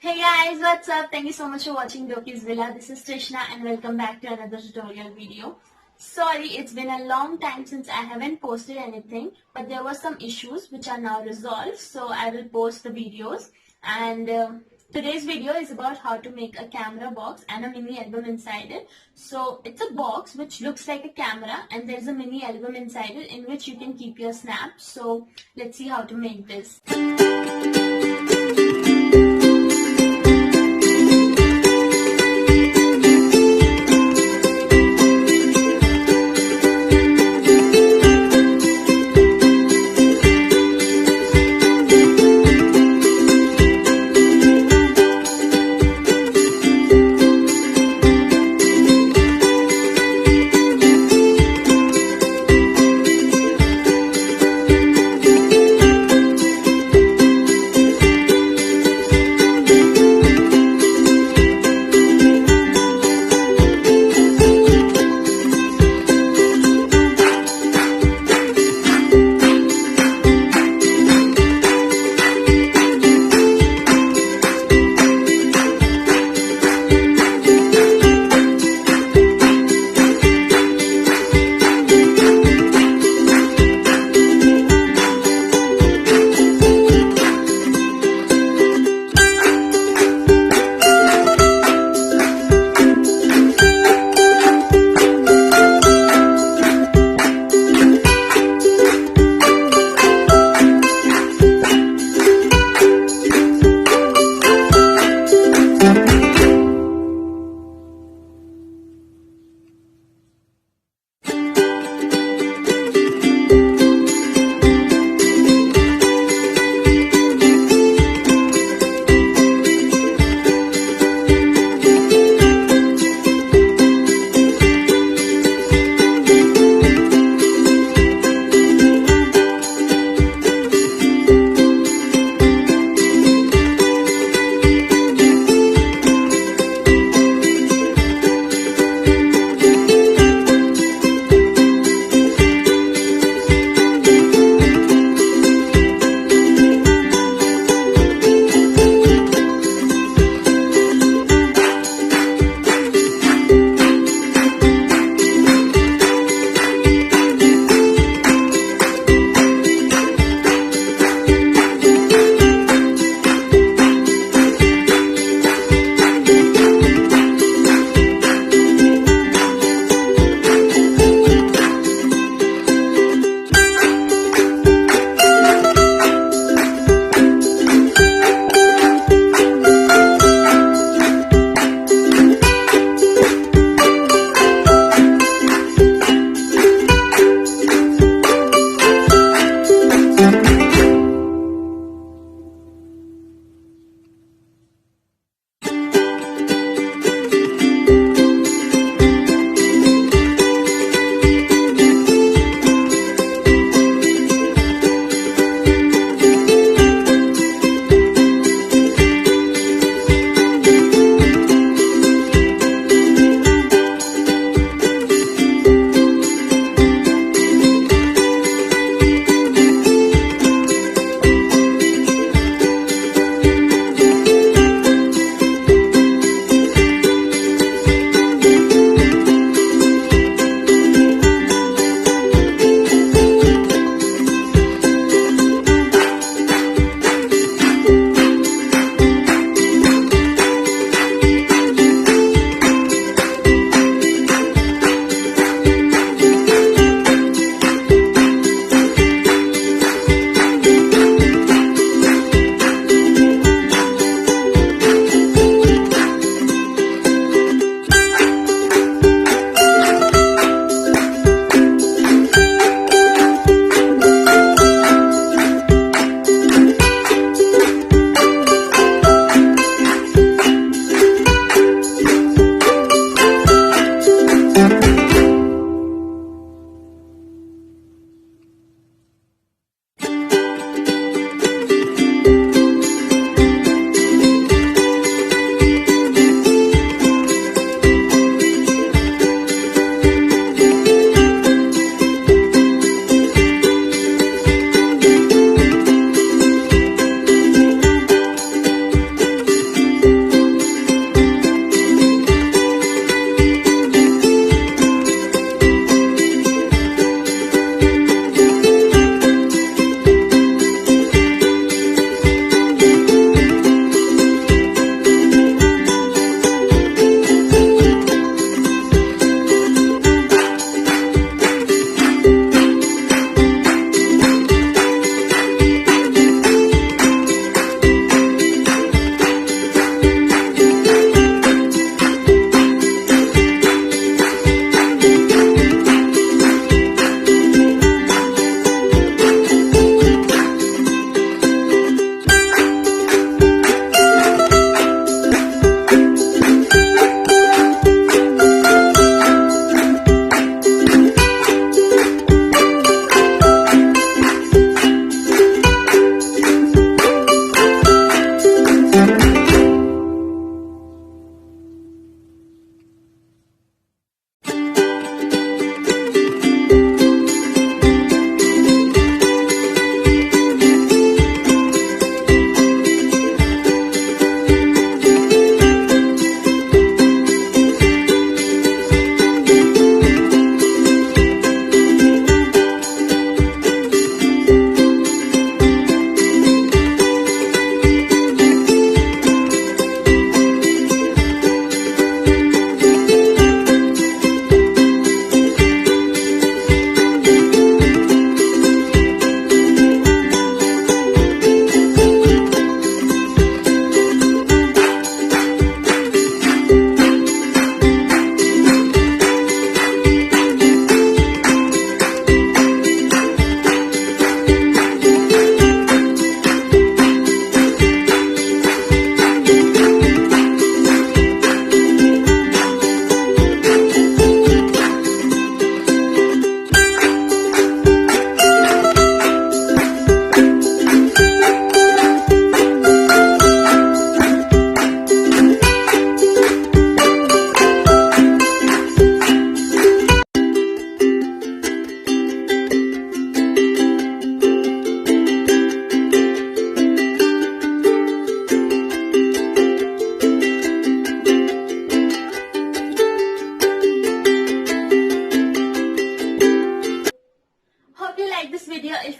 Hey guys, what's up? Thank you so much for watching Doki's Villa. This is Trishna and welcome back to another tutorial video. Sorry, it's been a long time since I haven't posted anything, but there were some issues which are now resolved, so I will post the videos. And today's video is about how to make a camera box and a mini album inside it. So it's a box which looks like a camera and there's a mini album inside it in which you can keep your snaps. So let's see how to make this.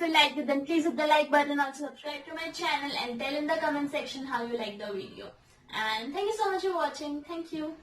you liked it, then please hit the like button. Also subscribe to my channel and tell in the comment section how you like the video. And thank you so much for watching. Thank you.